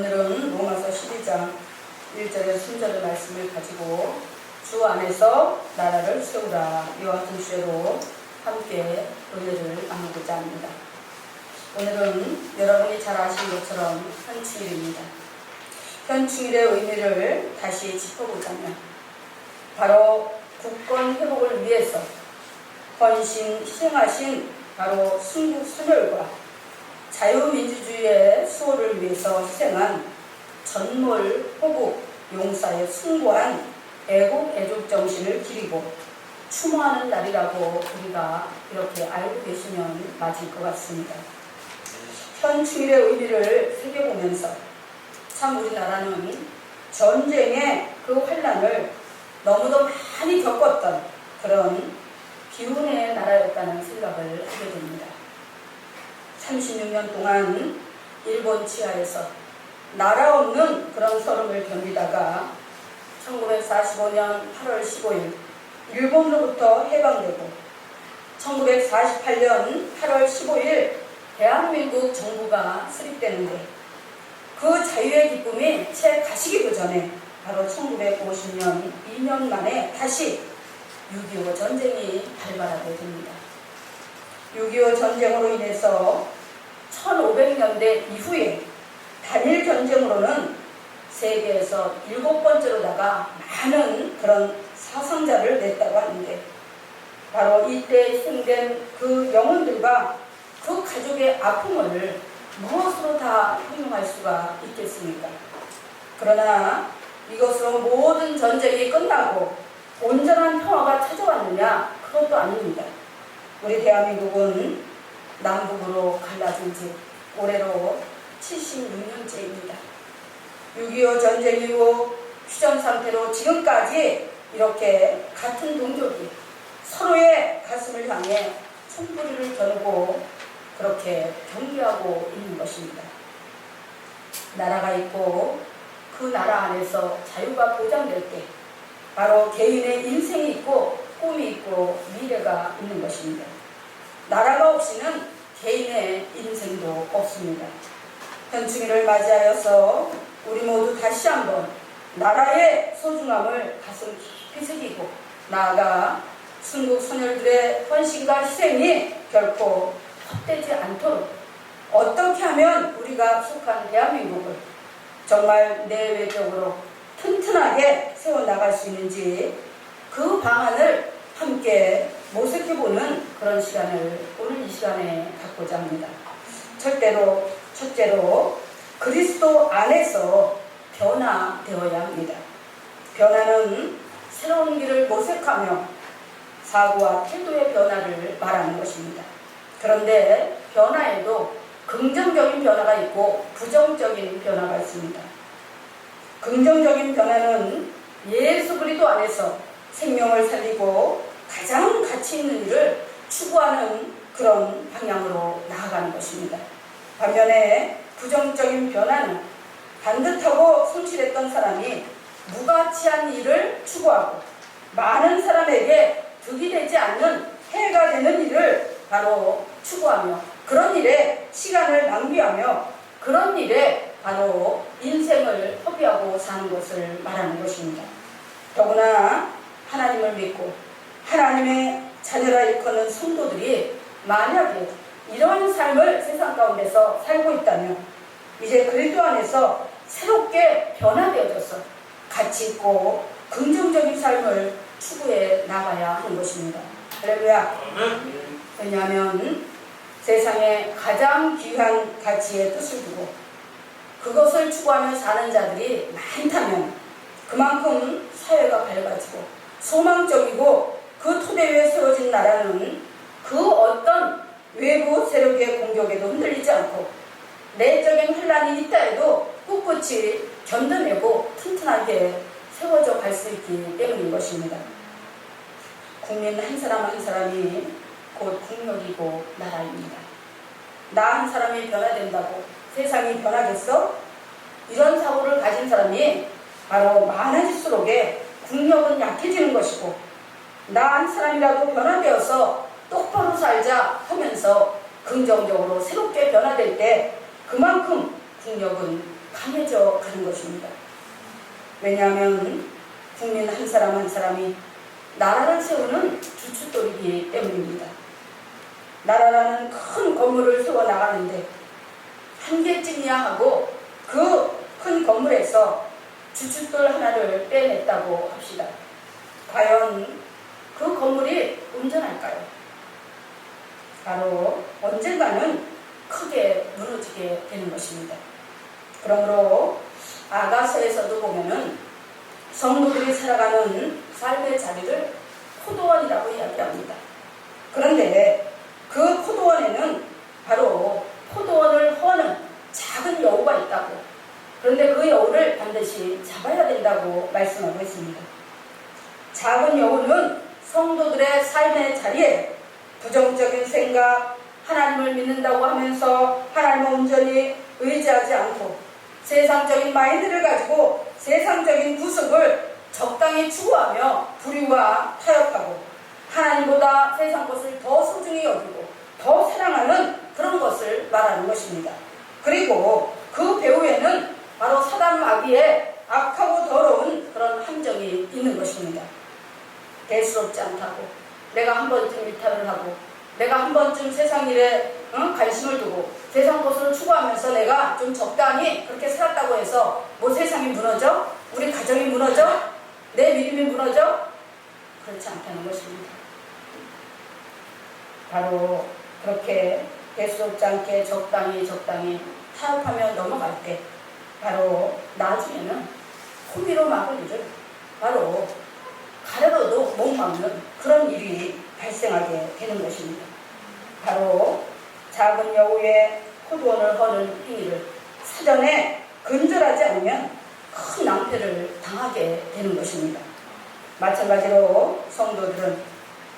오늘은 로마서 12장 1절의 순절의 말씀을 가지고 주 안에서 나라를 세우라 이와 같은 주제로 함께 은혜를 나누고자 합니다. 오늘은 여러분이 잘 아시는 것처럼 현충일입니다. 현충일의 의미를 다시 짚어보자면 바로 국권 회복을 위해서 헌신, 희생하신 바로 순국 선열과 자유민주주의의 수호를 위해서 희생한 전몰, 호국, 용사에 숭고한 애국, 애족 정신을 기리고 추모하는 날이라고 우리가 이렇게 알고 계시면 맞을 것 같습니다. 현충일의 의미를 새겨보면서 참 우리나라는 전쟁의 그 환란을 너무도 많이 겪었던 그런 비운의 나라였다는 생각을 하게 됩니다. 36년 동안 일본 치하에서 나라 없는 그런 서름을 견디다가 1945년 8월 15일 일본으로부터 해방되고 1948년 8월 15일 대한민국 정부가 수립되는데 그 자유의 기쁨이 채 가시기도 전에 바로 1950년 2년 만에 다시 6.25 전쟁이 발발하게 됩니다. 6.25 전쟁으로 인해서 1500년대 이후에 단일 전쟁으로는 세계에서 7번째로다가 많은 그런 사상자를 냈다고 하는데 바로 이때 희생된 그 영혼들과 그 가족의 아픔을 무엇으로 다 형용할 수가 있겠습니까? 그러나 이것으로 모든 전쟁이 끝나고 온전한 평화가 찾아왔느냐? 그것도 아닙니다. 우리 대한민국은 남북으로 갈라진 지 올해로 76년째입니다. 6.25 전쟁 이후 휴전 상태로 지금까지 이렇게 같은 동족이 서로의 가슴을 향해 총부리를 겨누고 그렇게 경계하고 있는 것입니다. 나라가 있고 그 나라 안에서 자유가 보장될 때 바로 개인의 인생이 있고 꿈이 있고 미래가 있는 것입니다. 나라가 없이는 개인의 인생도 없습니다. 현충일을 맞이하여서 우리 모두 다시 한번 나라의 소중함을 가슴 깊이 새기고 나아가 순국 선열들의 헌신과 희생이 결코 헛되지 않도록 어떻게 하면 우리가 속한 대한민국을 정말 내외적으로 튼튼하게 세워나갈 수 있는지 그 방안을 함께 모색해보는 그런 시간을 오늘 이 시간에 갖고자 합니다. 첫째로 그리스도 안에서 변화되어야 합니다. 변화는 새로운 길을 모색하며 사고와 태도의 변화를 말하는 것입니다. 그런데 변화에도 긍정적인 변화가 있고 부정적인 변화가 있습니다. 긍정적인 변화는 예수 그리스도 안에서 생명을 살리고 가장 가치 있는 일을 추구하는 그런 방향으로 나아가는 것입니다. 반면에 부정적인 변화는 반듯하고 성실했던 사람이 무가치한 일을 추구하고 많은 사람에게 득이 되지 않는 해가 되는 일을 바로 추구하며 그런 일에 시간을 낭비하며 그런 일에 바로 인생을 허비하고 사는 것을 말하는 것입니다. 더구나 하나님을 믿고 하나님의 자녀라 일컫는 성도들이 만약에 이런 삶을 세상 가운데서 살고 있다면 이제 그리스도 안에서 새롭게 변화되어져서 가치 있고 긍정적인 삶을 추구해 나가야 하는 것입니다. 할렐루야. 왜냐하면 세상에 가장 귀한 가치의 뜻을 두고 그것을 추구하며 사는 자들이 많다면 그만큼 사회가 밝아지고 소망적이고 그 토대 위에 세워진 나라는 그 어떤 외부 세력의 공격에도 흔들리지 않고 내적인 혼란이 있다 해도 꿋꿋이 견뎌내고 튼튼하게 세워져 갈 수 있기 때문인 것입니다. 국민 한 사람 한 사람이 곧 국력이고 나라입니다. 나 한 사람이 변화된다고 세상이 변하겠어? 이런 사고를 가진 사람이 바로 많아질수록에 국력은 약해지는 것이고 나 한 사람이라도 변화되어서 똑바로 살자 하면서 긍정적으로 새롭게 변화될 때 그만큼 국력은 강해져 가는 것입니다. 왜냐하면 국민 한 사람 한 사람이 나라를 세우는 주춧돌이기 때문입니다. 나라라는 큰 건물을 세워 나가는데 한 개쯤이야 하고 그 큰 건물에서 주춧돌 하나를 빼냈다고 합시다. 과연 그 건물이 온전할까요? 바로 언젠가는 크게 무너지게 되는 것입니다. 그러므로 아가서에서도 보면은 성도들이 살아가는 삶의 자리를 포도원이라고 이야기합니다. 그런데 그 포도원에는 바로 포도원을 허는 작은 여우가 있다고, 그런데 그 여우를 반드시 잡아야 된다고 말씀하고 있습니다. 작은 여우는 성도들의 삶의 자리에 부정적인 생각, 하나님을 믿는다고 하면서 하나님을 온전히 의지하지 않고 세상적인 마인드를 가지고 세상적인 구습을 적당히 추구하며 불의와 타협하고 하나님보다 세상 것을 더 소중히 여기고 더 사랑하는 그런 것을 말하는 것입니다. 그리고 그 배후에는 바로 사단 마귀의 악하고 더러운 그런 함정이 있는 것입니다. 대수롭지 않다고, 내가 한 번쯤 일탈을 하고, 내가 한 번쯤 세상 일에 관심을 두고 세상 것을 추구하면서 내가 좀 적당히 그렇게 살았다고 해서 뭐 세상이 무너져? 우리 가정이 무너져? 내 믿음이 무너져? 그렇지 않다는 것입니다. 바로 그렇게 대수롭지 않게 적당히 타협하며 넘어갈 때 바로 나중에는 호미로 막을 일을 바로 가래로도 못 막는 그런 일이 발생하게 되는 것입니다. 바로 작은 여우의 포도원을 허는 행위를 사전에 근절하지 않으면 큰 낭패를 당하게 되는 것입니다. 마찬가지로 성도들은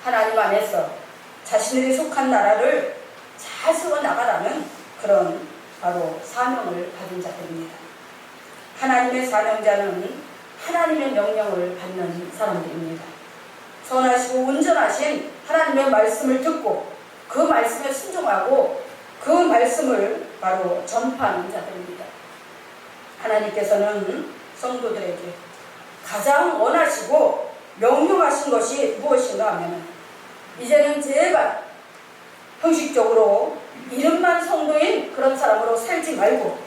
하나님 안에서 자신들이 속한 나라를 잘 세워나가라는 그런 바로 사명을 받은 자들입니다. 하나님의 사명자는 하나님의 명령을 받는 사람들입니다. 선하시고 온전하신 하나님의 말씀을 듣고 그 말씀에 순종하고 그 말씀을 바로 전파하는 자들입니다. 하나님께서는 성도들에게 가장 원하시고 명령하신 것이 무엇인가 하면 이제는 제발 형식적으로 이름만 성도인 그런 사람으로 살지 말고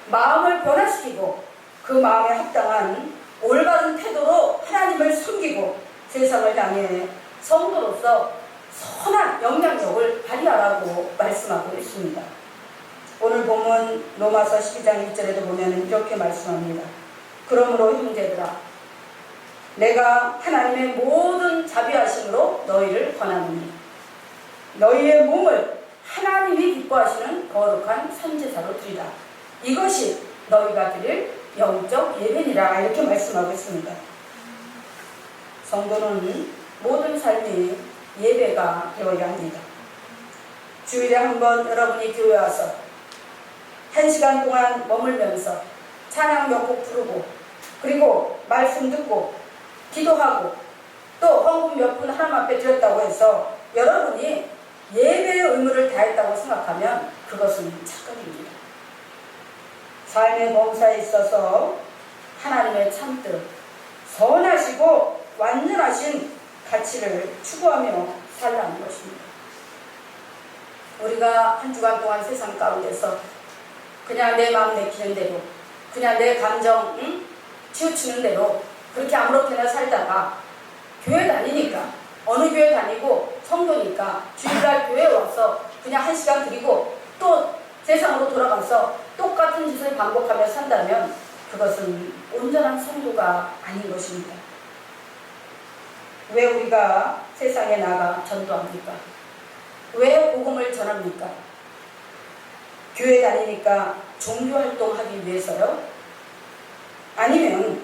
마음을 변화시키고 그 마음에 합당한 올바른 태도로 하나님을 섬기고 세상을 향해 성도로서 선한 영향력을 발휘하라고 말씀하고 있습니다. 오늘 본문 로마서 12장 1절에도 보면 이렇게 말씀합니다. 그러므로 형제들아, 내가 하나님의 모든 자비하심으로 너희를 권하노니 너희의 몸을 하나님이 기뻐하시는 거룩한 선제사로 드리라. 이것이 너희가 드릴 영적 예배니라. 이렇게 말씀하고 있습니다. 성도는 모든 삶이 예배가 되어야 합니다. 주일에 한번 여러분이 교회 와서 1시간 동안 머물면서 찬양 몇 곡 부르고 그리고 말씀 듣고 기도하고 또 헌금 몇 푼 하나님 앞에 드렸다고 해서 여러분이 예배의 의무를 다했다고 생각하면 그것은 착각입니다. 삶의 범사에 있어서 하나님의 참뜻, 선하시고 완전하신 가치를 추구하며 살라는 것입니다. 우리가 한 주간 동안 세상 가운데서 그냥 내 마음 내키는 대로, 그냥 내 감정 치우치는 대로 그렇게 아무렇게나 살다가 교회 다니니까, 어느 교회 다니고 성도니까 주일날 교회에 와서 그냥 1시간 드리고 또 세상으로 돌아가서 똑같은 짓을 반복하며 산다면 그것은 온전한 성도가 아닌 것입니다. 왜 우리가 세상에 나가 전도합니까? 왜 복음을 전합니까? 교회 다니니까 종교활동하기 위해서요? 아니면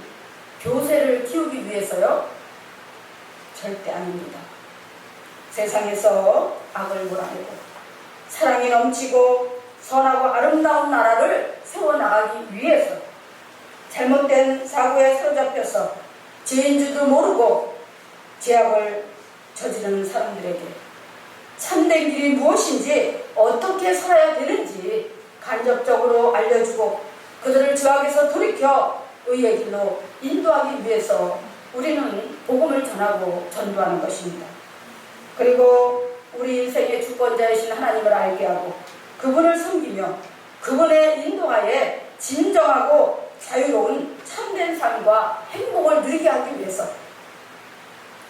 교세를 키우기 위해서요? 절대 아닙니다. 세상에서 악을 몰아내고 사랑이 넘치고 선하고 아름다운 나라를 세워나가기 위해서 잘못된 사고에 사로잡혀서 죄인 줄도 모르고 죄악을 저지르는 사람들에게 참된 길이 무엇인지 어떻게 살아야 되는지 간접적으로 알려주고 그들을 주 악에서 돌이켜 의의 길로 인도하기 위해서 우리는 복음을 전하고 전도하는 것입니다. 그리고 우리 인생의 주권자이신 하나님을 알게 하고 그분을 섬기며 그분의 인도하에 진정하고 자유로운 참된 삶과 행복을 누리게 하기 위해서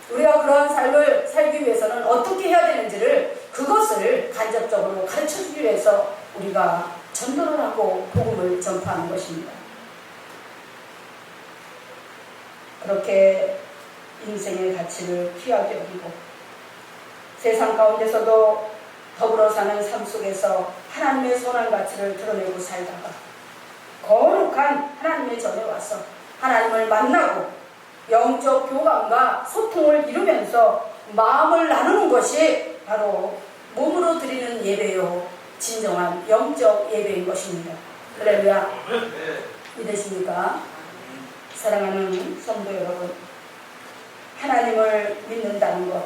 우리가 그러한 삶을 살기 위해서는 어떻게 해야 되는지를 그것을 간접적으로 가르쳐주기 위해서 우리가 전도를 하고 복음을 전파하는 것입니다. 그렇게 인생의 가치를 귀하게 여기고 세상 가운데서도 더불어 사는 삶 속에서 하나님의 선한 가치를 드러내고 살다가 거룩한 하나님의 전에 와서 하나님을 만나고 영적 교감과 소통을 이루면서 마음을 나누는 것이 바로 몸으로 드리는 예배요 진정한 영적 예배인 것입니다. 할렐루야. 믿으십니까? 사랑하는 성도 여러분, 하나님을 믿는다는 것,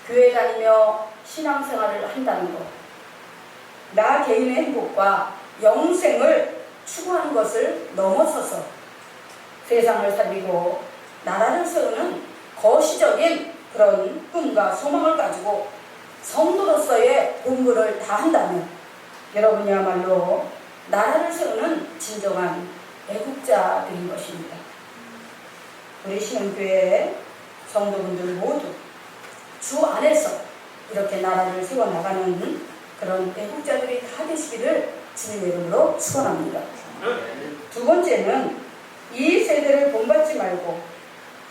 교회 다니며 신앙생활을 한다는 것, 나 개인의 행복과 영생을 추구하는 것을 넘어서서 세상을 살리고 나라를 세우는 거시적인 그런 꿈과 소망을 가지고 성도로서의 본분을 다한다면 여러분이야말로 나라를 세우는 진정한 애국자들인 것입니다. 우리 신흥교회 성도분들 모두 주 안에서 이렇게 나라를 세워나가는 그런 애국자들이 다 되시기를 주님의 이름으로 축원합니다. 두 번째는 이 세대를 본받지 말고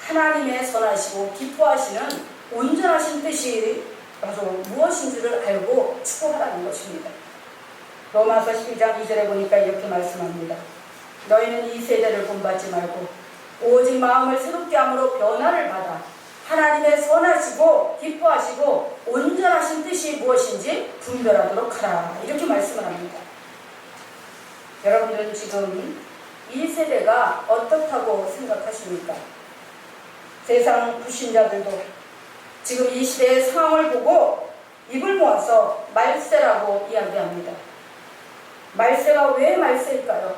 하나님의 선하시고 기뻐하시는 온전하신 뜻이 바로 무엇인지를 알고 추구하라는 것입니다. 로마서 12장 2절에 보니까 이렇게 말씀합니다. 너희는 이 세대를 본받지 말고 오직 마음을 새롭게 함으로 변화를 받아 하나님의 선하시고 기뻐하시고 온전하신 뜻이 무엇인지 분별하도록 하라. 이렇게 말씀을 합니다. 여러분들은 지금 이 세대가 어떻다고 생각하십니까? 세상 불신자들도 지금 이 시대의 상황을 보고 입을 모아서 말세라고 이야기합니다. 말세가 왜 말세일까요?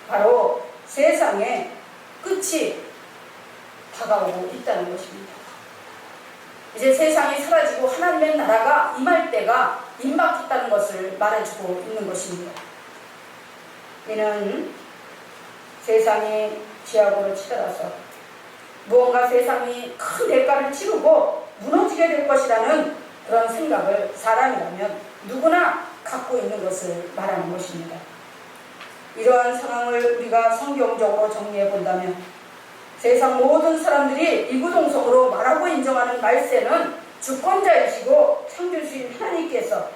바로 세상의 끝이 다가오고 있다는 것입니다. 이제 세상이 사라지고 하나님의 나라가 임할 때가 임박했다는 것을 말해주고 있는 것입니다. 이는 세상이 죄악으로 치달아서 무언가 세상이 큰 대가를 치르고 무너지게 될 것이라는 그런 생각을 사람이라면 누구나 갖고 있는 것을 말하는 것입니다. 이러한 상황을 우리가 성경적으로 정리해 본다면 세상 모든 사람들이 이구동성으로 말하고 인정하는 말세는 주권자이시고 창조주인 하나님께서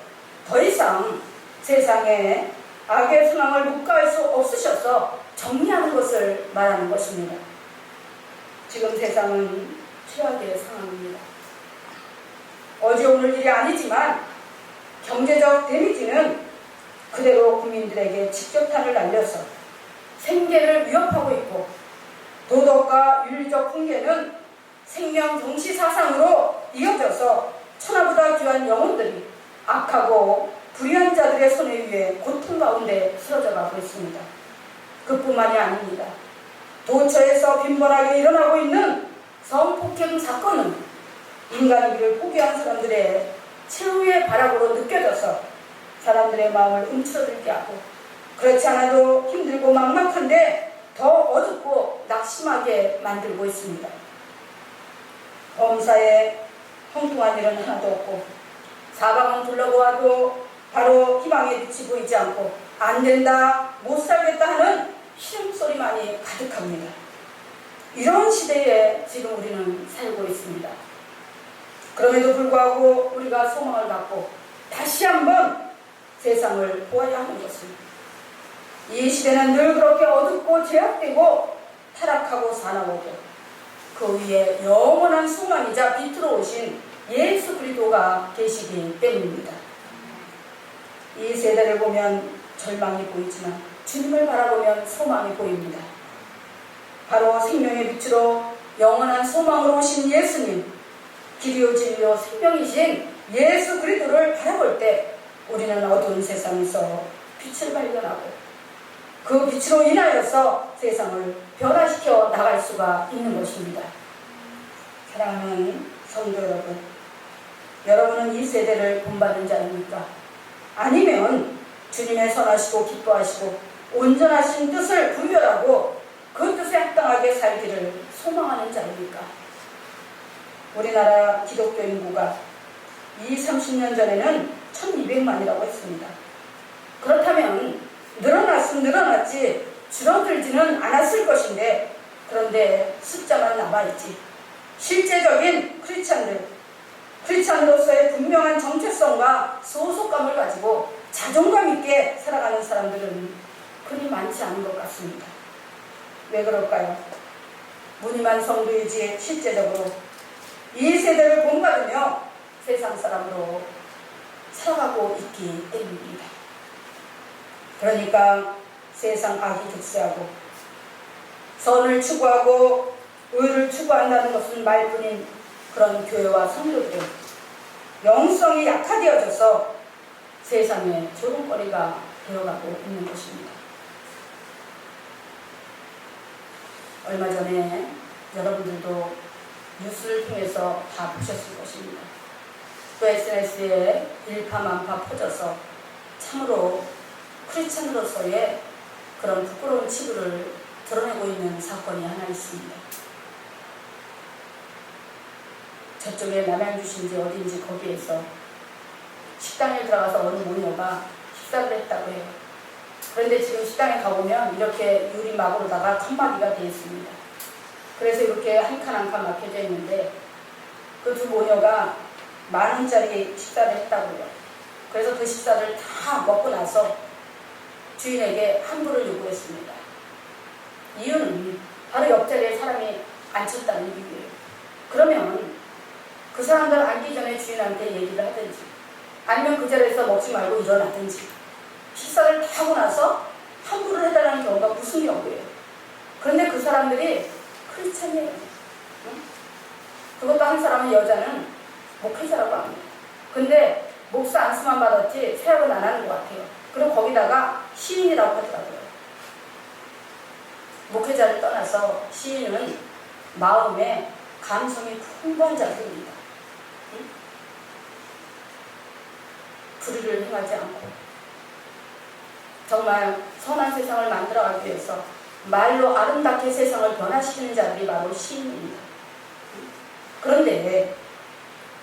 더 이상 세상에 악의 상황을 묵과할 수 없으셔서 정리하는 것을 말하는 것입니다. 지금 세상은 최악의 상황입니다. 어제 오늘 일이 아니지만 경제적 데미지는 그대로 국민들에게 직격탄을 날려서 생계를 위협하고 있고 도덕과 윤리적 훈계는 생명 경시 사상으로 이어져서 천하보다 귀한 영혼들이 악하고 불의한 자들의 손에 의해 고통 가운데 쓰러져 가고 있습니다. 그뿐만이 아닙니다. 도처에서 빈번하게 일어나고 있는 성폭행 사건은 인간이기를 포기한 사람들의 최후의 발악으로 느껴져서 사람들의 마음을 움츠러들게 하고 그렇지 않아도 힘들고 막막한데 더 어둡고 낙심하게 만들고 있습니다. 범사에 형통한 일은 하나도 없고 사방은 둘러보아도 바로 희망의 빛이 보이지 않고 안 된다, 못 살겠다 하는 신음소리만이 가득합니다. 이런 시대에 지금 우리는 살고 있습니다. 그럼에도 불구하고 우리가 소망을 갖고 다시 한번 세상을 보아야 하는 것입니다. 이 시대는 늘 그렇게 어둡고 제약되고 타락하고 사나워도 그 위에 영원한 소망이자 빛으로 오신 예수 그리스도가 계시기 때문입니다. 이 세대를 보면 절망이 보이지만 주님을 바라보면 소망이 보입니다. 바로 생명의 빛으로 영원한 소망으로 오신 예수님, 길이요 진리요 생명이신 예수 그리스도를 바라볼 때 우리는 어두운 세상에서 빛을 발견하고 그 빛으로 인하여서 세상을 변화시켜 나갈 수가 있는 것입니다. 사랑하는 성도 여러분, 여러분은 이 세대를 본받은 자입니까? 아니면 주님의 선하시고 기뻐하시고 온전하신 뜻을 분별하고 그 뜻에 합당하게 살기를 소망하는 자입니까? 우리나라 기독교 인구가 30년 전에는 1200만이라고 했습니다. 그렇다면 늘어났지 줄어들지는 않았을 것인데, 그런데 숫자만 남아있지 실제적인 크리스찬으로서의 분명한 정체성과 소속감을 가지고 자존감 있게 살아가는 사람들은 그리 많지 않은 것 같습니다. 왜 그럴까요? 무늬만 성도이지 실제적으로 이 세대를 본받으며 세상 사람으로 살아가고 있기 때문입니다. 그러니까 세상 악이 득세하고 선을 추구하고 의를 추구한다는 것은 말뿐인 그런 교회와 성도들은 영성이 약화되어져서 세상의 조롱거리가 되어가고 있는 것입니다. 얼마 전에 여러분들도 뉴스를 통해서 다 보셨을 것입니다. 또 SNS에 일파만파 퍼져서 참으로 크리스찬으로서의 그런 부끄러운 치부를 드러내고 있는 사건이 하나 있습니다. 저쪽에 남양주시인지 어딘지 거기에서 식당에 들어가서 어느 모녀가 식사를 했다고 해요. 그런데 지금 식당에 가보면 이렇게 유리막으로다가 칸막이가 되어 있습니다. 그래서 이렇게 한 칸 한 칸 막혀져 있는데 그 두 모녀가 10,000원짜리 식사를 했다고요. 그래서 그 식사를 다 먹고 나서 주인에게 환불을 요구했습니다. 이유는 바로 옆자리에 사람이 앉혔다는 이유예요. 그러면 그 사람들 앉기 전에 주인한테 얘기를 하든지 아니면 그 자리에서 먹지 말고 일어나든지 식사를 다 하고 나서 환불을 해달라는 경우가 무슨 경우예요. 그런데 그 사람들이 크리스찬이에요. 응? 그것도 한 사람은 여자는 목회자라고 합니다. 근데 목사 안수만 받았지 세약은 안 하는 것 같아요. 그리고 거기다가 시인이라고 하더라고요. 목회자를 떠나서 시인은 마음에 감성이 풍부한 자들입니다. 응? 불의를 행하지 않고 정말 선한 세상을 만들어가기 위해서 말로 아름답게 세상을 변화시키는 자들이 바로 시인입니다. 그런데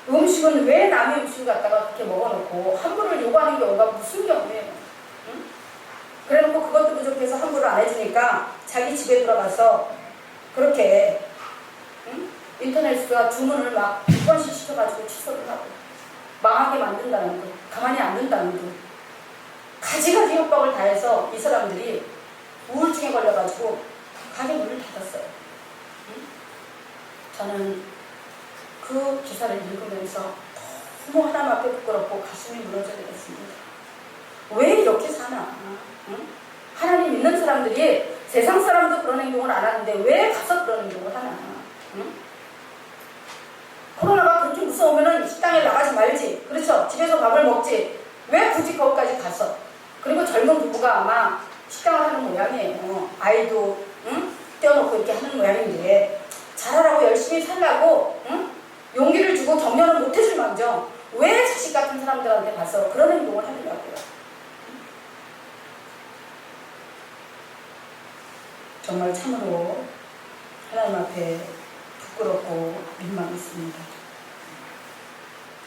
음식은 왜 남의 음식을 갖다가 그렇게 먹어놓고 환불을 요구하는 경우가 무슨 경우예요? 응? 그래놓고 그것도 부족해서 환불을 안 해주니까 자기 집에 들어가서 그렇게 응? 인터넷에서 주문을 막 100번씩 시켜가지고 취소를 하고 망하게 만든다는 것, 가만히 안 둔다는 것, 가지가지 협박을 다해서 이 사람들이 우울증에 걸려가지고 가게 문을 닫았어요. 응? 저는 그 기사를 읽으면서 너무 하나님 앞에 부끄럽고 가슴이 무너져버렸습니다. 왜 이렇게 사나? 응? 하나님 믿는 사람들이 세상 사람도 그런 행동을 안 하는데 왜 가서 그런 행동을 하나? 응? 코로나가 그렇게 무서우면 식당에 나가지 말지. 그렇죠? 집에서 밥을 먹지. 왜 굳이 거기까지 갔어? 그리고 젊은 부부가 아마 식당을 하는 모양이에요. 아이도 응? 떼어놓고 이렇게 하는 모양인데 잘하라고 열심히 살라고 응? 용기를 주고 격려는 못해줄 망정 왜 자식 같은 사람들한테 가서 그런 행동을 하느냐고요. 정말 참으로 하나님 앞에 부끄럽고 민망했습니다.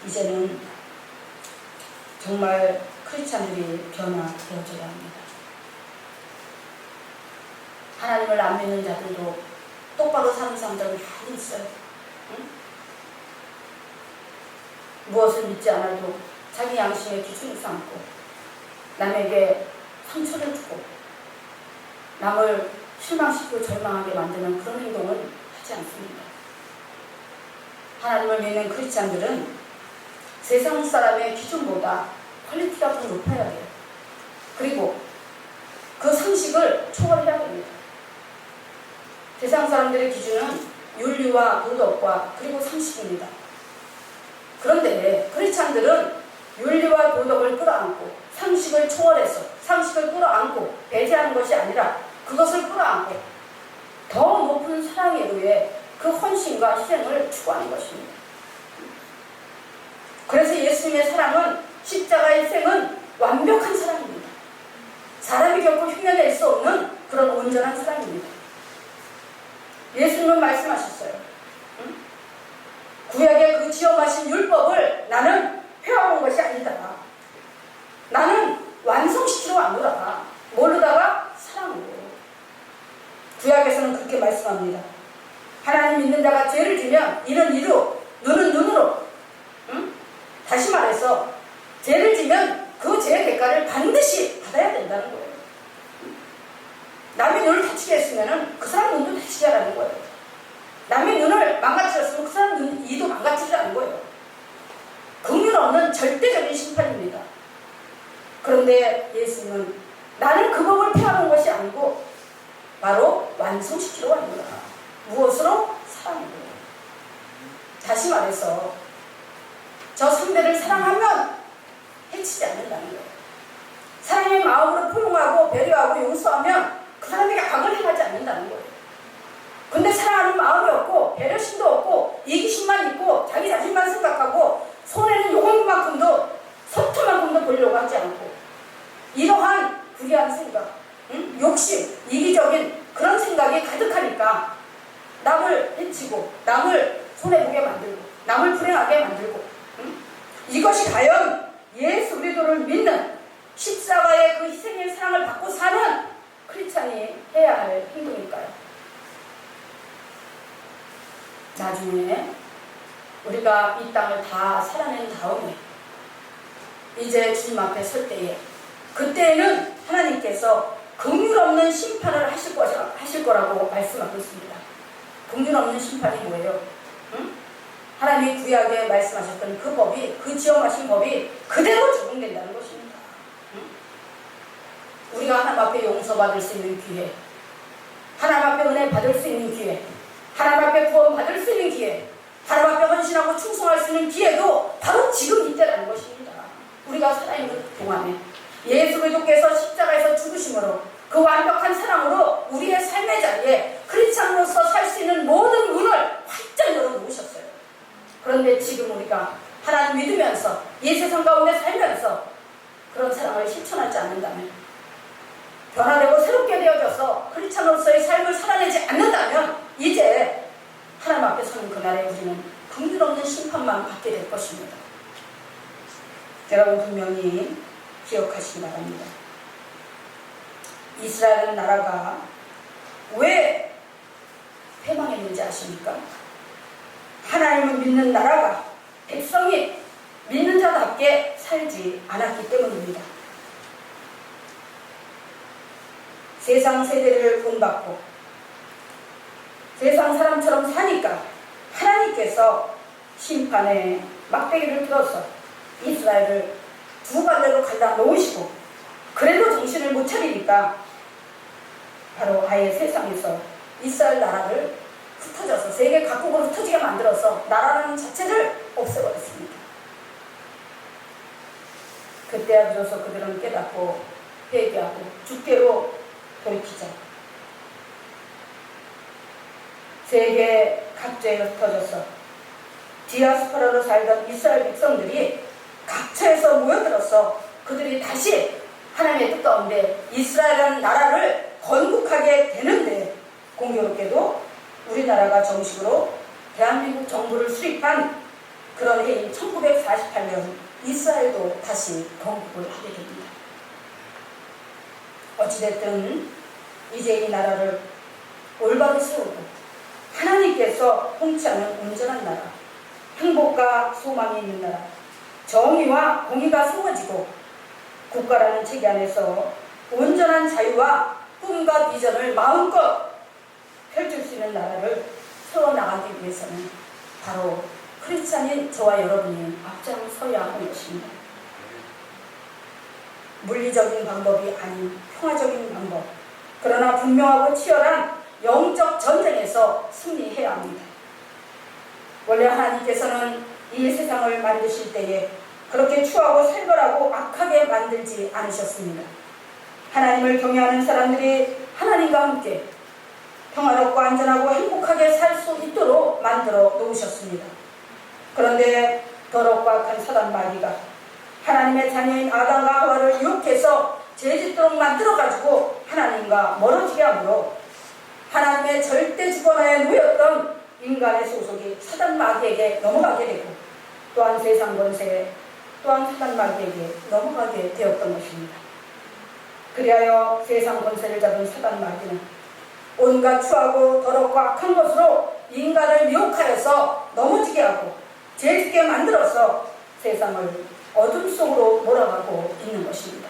이제는 정말 크리스찬들이 변화되어져야 합니다. 하나님을 안 믿는 자들도 똑바로 사는 사람들은 많이 있어요. 응? 무엇을 믿지 않아도 자기 양심의 기준을 삼고 남에게 상처를 주고 남을 실망시키고 절망하게 만드는 그런 행동은 하지 않습니다. 하나님을 믿는 크리스찬들은 세상 사람의 기준보다 퀄리티가 더 높아야 돼요. 그리고 그 상식을 초월해야 됩니다. 세상 사람들의 기준은 윤리와 도덕과 그리고 상식입니다. 그런데 크리스찬들은 윤리와 도덕을 끌어안고 상식을 초월해서 상식을 끌어안고 배제하는 것이 아니라 그것을 끌어안고 더 높은 사랑에 의해 그 헌신과 희생을 추구하는 것입니다. 그래서 예수님의 사랑은, 십자가의 희생은 완벽한 사랑입니다. 사람이 결코 흉내낼 수 없는 그런 온전한 사랑입니다. 예수님은 말씀하셨어요. 구약의 그 지엄하신 율법을 나는 폐하러 온 것이 아니다. 나는 완성시키러 왔노라. 모르다가 사랑으로. 구약에서는 그렇게 말씀합니다. 하나님 믿는 자가 죄를 지면 이는 이로, 눈은 눈으로. 다시 말해서 죄를 지면 그 죄의 대가를 반드시 받아야 된다는 거예요. 남의 눈을 다치게 했으면 그 사람 눈도 다치게 하라는 거예요. 남의 눈을 망가뜨렸으면 그 사람 눈, 이도 망가뜨리라는 거예요. 긍휼 없는 절대적인 심판입니다. 그런데 예수님은 나는 그 법을 폐하는 것이 아니고 바로 완성시키러 왔노라. 무엇으로? 사랑으로. 다시 말해서 저 상대를 사랑하면 해치지 않는다는 거예요. 사랑의 마음으로 포용하고 배려하고 용서하면 그 사람에게 악을 행하지 않는다는 거예요. 근데 사랑하는 마음이 없고 배려심도 없고 이기심만 있고 자기 자신만 생각하고 손에는 요만큼도 서투만큼도 보려고 하지 않고 이러한 불의한 생각, 욕심, 이기적인 그런 생각이 가득하니까 남을 해치고 남을 손해보게 만들고 남을 불행하게 만들고 이것이 과연 예수 그리스도를 믿는 십자가의 그 희생의 사랑을 받고 사는 크리스찬이 해야 할 행동일까요? 나중에 우리가 이 땅을 다 살아낸 다음에 이제 주님 앞에 설 때에 그때에는 하나님께서 긍휼 없는 심판을 하실 거라고 말씀하고 있습니다. 긍휼 없는 심판이 뭐예요? 하나님이 구약에 말씀하셨던 그 법이, 그 지엄하신 법이 그대로 적용된다는 것입니다. 우리가 하나님 앞에 용서받을 수 있는 기회, 하나님 앞에 은혜 받을 수 있는 기회, 하나님 앞에 구원 받을 수 있는 기회, 하나님 앞에 헌신하고 충성할 수 있는 기회도 바로 지금 이때라는 것입니다. 우리가 살아있는 동안에 예수 그리스도께서 십자가에서 죽으심으로 그 완벽한 사랑으로 우리의 삶의 자리에 크리스찬으로서 살 수 있는 모든 문을 활짝 열어놓으셨어요. 그런데 지금 우리가 하나님 믿으면서 이 세상 가운데 살면서 그런 사랑을 실천하지 않는다면, 변화되고 새롭게 되어져서 크리스찬으로서의 삶을 살아내지 않는다면 이제 하나님 앞에 서는 그날에 우리는 긍휼 없는 심판만 받게 될 것입니다. 여러분 분명히 기억하시기 바랍니다. 이스라엘 나라가 왜 패망했는지 아십니까? 하나님을 믿는 나라가, 백성이 믿는 자답게 살지 않았기 때문입니다. 세상 세대를 본받고 세상 사람처럼 사니까 하나님께서 심판의 막대기를 들어서 이스라엘을 두 갈래로 갈라 놓으시고, 그래도 정신을 못 차리니까 바로 아예 세상에서 이스라엘 나라를 흩어져서 세계 각국으로 흩어지게 만들어서 나라라는 자체를 없애버렸습니다. 그때야 비로소 그들은 깨닫고 회개하고 주께로 돌이키자. 세계 각지에 흩어져서 디아스포라로 살던 이스라엘 백성들이 각처에서 모여들어서 그들이 다시 하나님의 뜻 가운데 이스라엘이라는 나라를 건국하게 되는데, 공교롭게도 우리나라가 정식으로 대한민국 정부를 수립한 그런 해인 1948년 이스라엘도 다시 건국을 하게 됩니다. 어찌됐든 이제 이 나라를 올바로 세우고 하나님께서 통치하는 온전한 나라, 행복과 소망이 있는 나라, 정의와 공의가 세워지고 국가라는 체계 안에서 온전한 자유와 꿈과 비전을 마음껏 펼칠 수 있는 나라를 세워나가기 위해서는 바로 크리스찬인 저와 여러분이 앞장서야 하는 것입니다. 물리적인 방법이 아닌 평화적인 방법, 그러나 분명하고 치열한 영적 전쟁에서 승리해야 합니다. 원래 하나님께서는 이 세상을 만드실 때에 그렇게 추하고 살벌하고 악하게 만들지 않으셨습니다. 하나님을 경외하는 사람들이 하나님과 함께 평화롭고 안전하고 행복하게 살 수 있도록 만들어 놓으셨습니다. 그런데 더럽고 악한 사단 마귀가 하나님의 자녀인 아담과 하와를 유혹해서 죄짓도록 만들어가지고 하나님과 멀어지게 하므로 하나님의 절대 주권하에 놓였던 인간의 소속이 사단 마귀에게 넘어가게 되고, 또한 세상 권세 또한 사단 마귀에게 넘어가게 되었던 것입니다. 그리하여 세상 권세를 잡은 사단 마귀는 온갖 추하고 더럽고 악한 것으로 인간을 미혹하여서 넘어지게 하고 죄짓게 만들어서 세상을 어둠 속으로 몰아가고 있는 것입니다.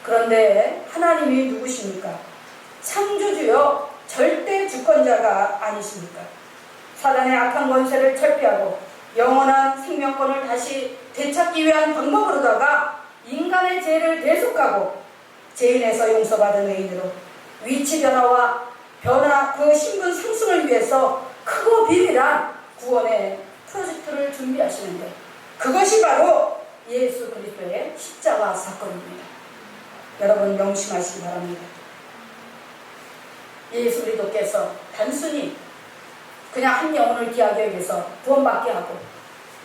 그런데 하나님이 누구십니까? 창조주요 절대 주권자가 아니십니까? 사단의 악한 권세를 철폐하고 영원한 생명권을 다시 되찾기 위한 방법으로다가 인간의 죄를 대속하고 죄인에서 용서받은 의인으로 위치 변화와 그 신분 상승을 위해서 크고 비밀한 구원의 프로젝트를 준비하시는데, 그것이 바로 예수 그리스도의 십자가 사건입니다. 여러분 명심하시기 바랍니다. 예수 그리스도께서 단순히 그냥 한 영혼을 귀하게 여기서 구원받게 하고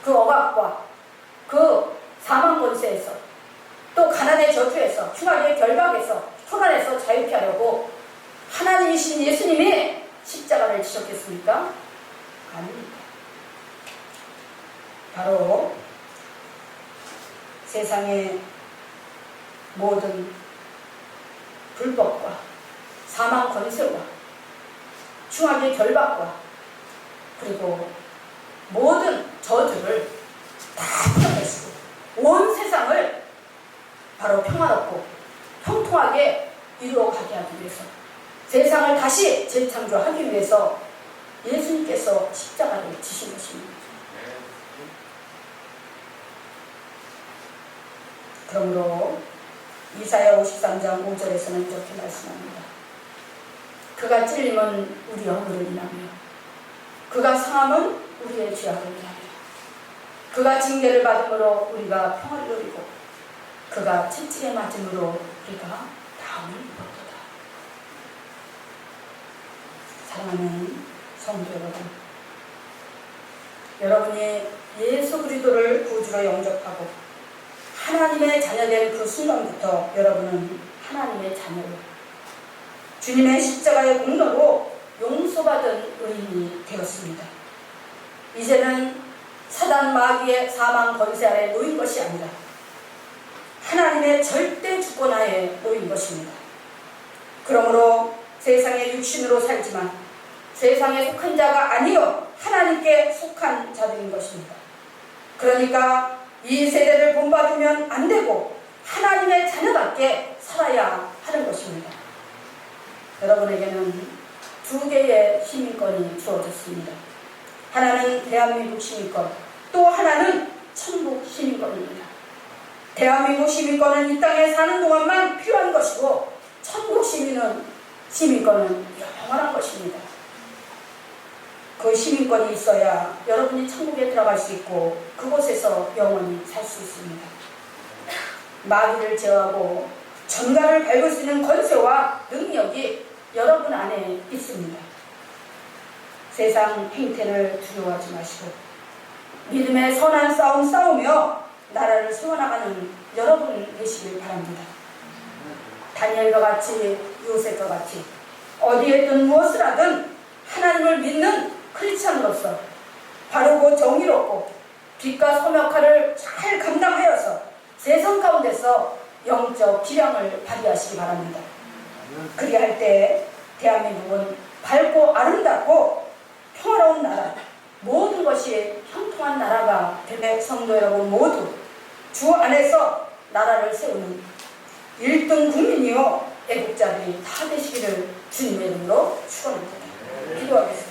그 억압과 그 사망 권세에서 또 가난의 저주에서 흉악의 결박에서 초난에서 자유케 하려고 하나님이신 예수님이 십자가를 지셨겠습니까? 아닙니다. 바로 세상의 모든 불법과 사망 권세와 흉악의 결박과 그리고 모든 저주를 다 풀어내시고 온 세상을 바로 평화롭고 통통하게 이루어가게 하기 위해서, 세상을 다시 재창조하기 위해서 예수님께서 십자가를 지신 것입니다. 그러므로 이사야 53장 5절에서는 이렇게 말씀합니다. 그가 찔림은 우리 허물을 인하며 그가 상함은 우리의 죄악을 인하며 그가 징계를 받음으로 우리가 평화를 누리고 그가 채찍에 맞음으로 우리가 다음을 입었도다. 사랑하는 성도 여러분, 여러분이 예수 그리스도를 구주로 영접하고 하나님의 자녀된 그 순간부터 여러분은 하나님의 자녀로 주님의 십자가의 공로로 용서받은 의인이 되었습니다. 이제는 사단 마귀의 사망 권세 아래 놓인 것이 아니라 하나님의 절대 주권하에 놓인 것입니다. 그러므로 세상의 육신으로 살지만 세상에 속한 자가 아니요 하나님께 속한 자들인 것입니다. 그러니까 이 세대를 본받으면 안 되고 하나님의 자녀답게 살아야 하는 것입니다. 여러분에게는 두 개의 시민권이 주어졌습니다. 하나는 대한민국 시민권, 또 하나는 천국 시민권입니다. 대한민국 시민권은 이 땅에 사는 동안만 필요한 것이고, 천국 시민권은 영원한 것입니다. 그 시민권이 있어야 여러분이 천국에 들어갈 수 있고 그곳에서 영원히 살 수 있습니다. 마귀를 제어하고 전갈을 밟을 수 있는 권세와 능력이 여러분 안에 있습니다. 세상 행태를 두려워하지 마시고 믿음의 선한 싸움 싸우며 나라를 세워나가는 여러분 되시길 바랍니다. 다니엘과 같이, 요셉과 같이 어디에든 무엇을 하든 하나님을 믿는 크리스찬으로서 바르고 정의롭고 빛과 소명화를 잘 감당하여서 세상 가운데서 영적 기량을 발휘하시기 바랍니다. 그리할 때 대한민국은 밝고 아름답고 평화로운 나라, 모든 것이 형통한 나라가 될 성도 여러분 모두 주 안에서 나라를 세우는 1등 국민이요 애국자들이 다 되시기를 주님의 이름으로 축원합니다. 기도하겠습니다.